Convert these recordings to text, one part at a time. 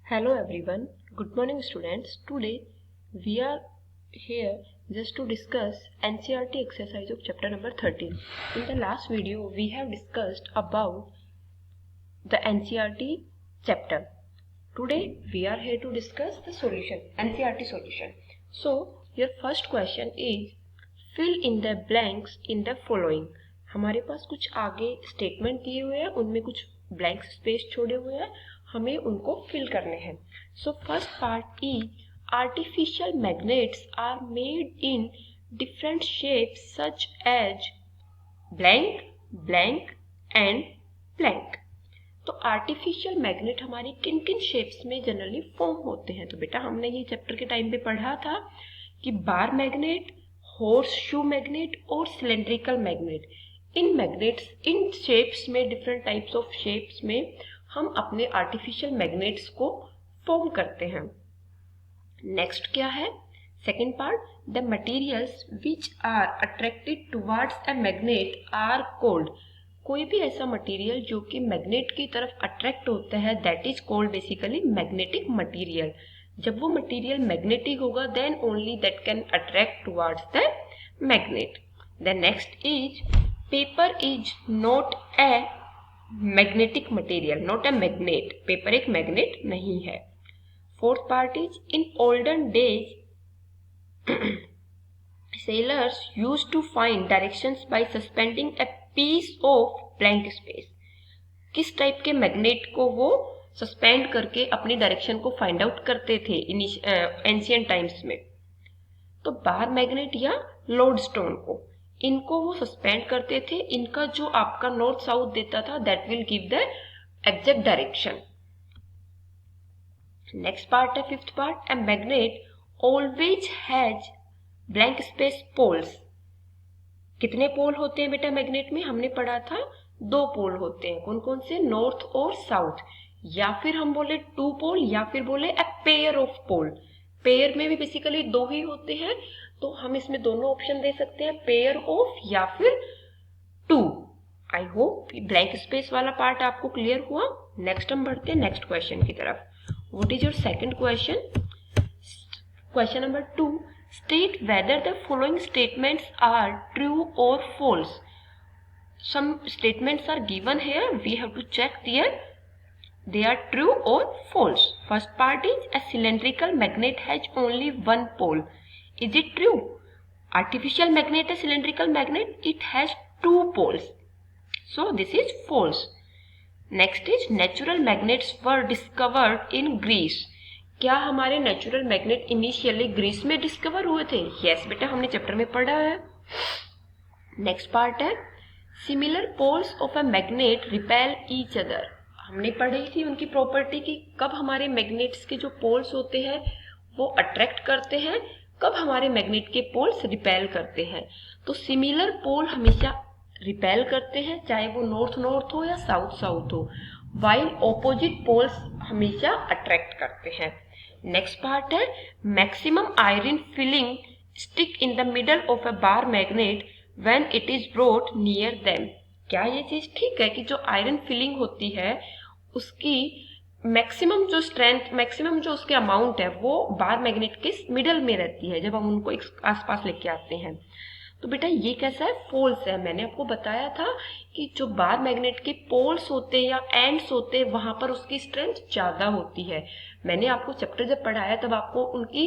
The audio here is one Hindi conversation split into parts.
Hello everyone, good morning students. Today we are here just to discuss NCERT exercise of chapter number 13. In the last video we have discussed about the NCERT chapter. Today we are here to discuss the solution, NCERT solution. So your first question is fill in the blanks in the following. हमारे पास कुछ आगे स्टेटमेंट दिए हुए हैं, उनमें कुछ ब्लैंक स्पेस छोड़े हुए हैं, हमें उनको फिल करने हैं. So first part is artificial magnets are made in different shapes such as blank, blank and blank. तो आर्टिफिशियल मैग्नेट हमारी किन किन शेप्स में जनरली फॉर्म होते हैं. तो बेटा हमने ये चैप्टर के टाइम पे पढ़ा था कि bar magnet, horse shoe magnet और सिलेंड्रिकल मैग्नेट. इन मैग्नेट्स, इन शेप्स में, डिफरेंट टाइप्स ऑफ शेप्स में हम अपने आर्टिफिशियल मैग्नेट्स को फॉर्म करते हैं. नेक्स्ट क्या है, second part, the materials which are attracted towards a magnet are called. कोई भी ऐसा मटेरियल जो कि मैग्नेट की तरफ अट्रैक्ट होता है, that is called basically magnetic material. जब वो मटेरियल मैग्नेटिक होगा then only that can attract towards the magnet. The next is paper is not a magnetic material, not a magnet. Paper एक मैग्नेट नहीं है. Fourth part is in olden days sailors used to find directions by suspending a piece of blank space. किस टाइप के मैग्नेट को वो सस्पेंड करके अपनी डायरेक्शन को फाइंड आउट करते थे एंशियंट टाइम्स में. तो बार मैग्नेट या लोडस्टोन को, इनको वो सस्पेंड करते थे. इनका जो आपका नॉर्थ साउथ देता था that will give the exact direction. Next part है fifth part, a magnet always has blank space poles. कितने पोल होते हैं बेटा मैग्नेट में? हमने पढ़ा था 2 पोल होते हैं. कौन कौन से? नॉर्थ और साउथ. या फिर हम बोले 2 पोल या फिर बोले a pair of pole. Pair में भी बेसिकली 2 ही होते हैं, तो हम इसमें दोनों ऑप्शन दे सकते हैं, पेयर ऑफ या फिर 2. आई होप ब्लैंक स्पेस वाला पार्ट आपको क्लियर हुआ. नेक्स्ट हम बढ़ते हैं नेक्स्ट क्वेश्चन की तरफ. What is your second question? Question number 2, state whether the following statements are true or false. Some statements are given here, we have to check there they are true or false. First part is a cylindrical magnet has only one pole. Is it true? Artificial magnet, a cylindrical magnet, it has 2 poles, so this is false. Next is natural magnets were discovered in Greece. क्या हमारे नेचुरल मैग्नेट इनिशियली ग्रीस में डिस्कवर हुए थे? यस बेटा, हमने चैप्टर में पढ़ा है. नेक्स्ट पार्ट है similar poles of a magnet repel each other. हमने पढ़ी थी उनकी प्रॉपर्टी की, कब हमारे मैग्नेट्स के जो पोल्स होते हैं वो अट्रैक्ट करते हैं, कब हमारे मैग्नेट के पोल्स रिपेल करते हैं. तो सिमिलर पोल हमेशा रिपेल करते हैं, चाहे वो नॉर्थ नॉर्थ हो या साउथ साउथ हो, वाइल ऑपोजिट पोल्स हमेशा अट्रैक्ट करते हैं. नेक्स्ट पार्ट है maximum iron filling stick in the middle of a bar magnet when it is brought near them. क्या ये चीज ठीक है कि जो आयरन फिलिंग होती है उसकी मैक्सिमम जो स्ट्रेंथ, मैक्सिमम जो उसके अमाउंट है वो बार मैग्नेट के मिडल में रहती है जब हम उनको एक आसपास लेके आते हैं. तो बेटा ये कैसा है? फॉल्स है. मैंने आपको बताया था कि जो बार मैग्नेट के पोल्स होते हैं या एंड्स होते हैं वहां पर उसकी स्ट्रेंथ ज्यादा होती है. मैंने आपको चैप्टर जब पढ़ाया तब आपको उनकी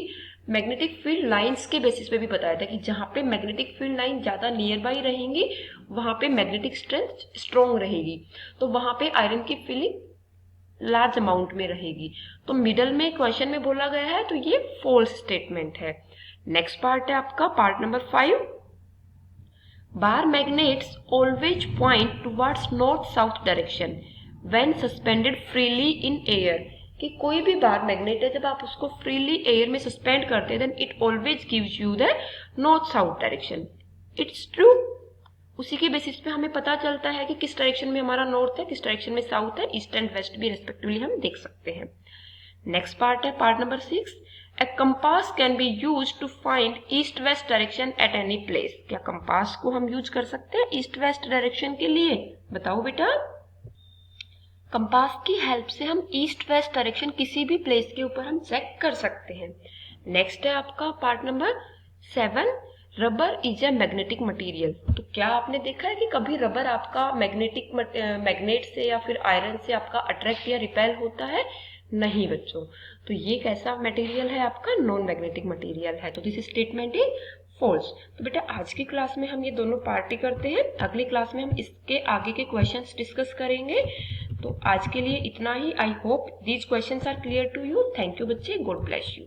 मैग्नेटिक फील्ड लाइंस के बेसिस पे भी बताया था कि जहां पे मैग्नेटिक फील्ड लाइन ज्यादा नियर बाई रहेंगी वहां पे मैग्नेटिक स्ट्रेंथ स्ट्रॉन्ग रहेगी, तो वहां पे आयरन की फिलिंग लार्ज अमाउंट में रहेगी. तो मिडल में क्वेश्चन में बोला गया है, तो ये फॉल्स स्टेटमेंट है. नेक्स्ट पार्ट है आपका part number 5, bar magnets always point towards north south direction when suspended freely in air. कि कोई भी बार मैग्नेट है जब आप उसको फ्रीली एयर में सस्पेंड करते हैं then it always gives you the north south direction. It's true. उसी के बेसिस पे हमें पता चलता है कि किस डायरेक्शन में हमारा नॉर्थ है, किस डायरेक्शन में साउथ है, ईस्ट एंड वेस्ट भी रेस्पेक्टिवली हम देख सकते हैं. नेक्स्ट पार्ट है part number 6, A compass can be used to find east-west direction at any place. क्या कंपास को हम यूज कर सकते हैं ईस्ट वेस्ट डायरेक्शन के लिए? बताओ बेटा. कंपास की हेल्प से हम ईस्ट वेस्ट डायरेक्शन किसी भी प्लेस के ऊपर हम चेक कर सकते हैं। नेक्स्ट है आपका part number 7, rubber is a magnetic material. तो क्या आपने देखा है कि कभी रबर आपका मैग्नेट से या फिर आयरन से आपका अट्रैक्ट या रिपेल होता है? नहीं बच्चों। तो ये कैसा मटेरियल है आपका? नॉन मैग्नेटिक मटेरियल है। तो दिस स्टेटमेंट इज फॉल्स। तो बेटा आज की क्लास में हम ये दोनों पार्ट ही करते हैं, अगली क्लास में हम इसके आगे के क्वेश्चंस डिस्कस करेंगे। तो आज के लिए इतना ही। I hope these questions are clear to you. Thank you बच्चे, गॉड ब्लेस यू।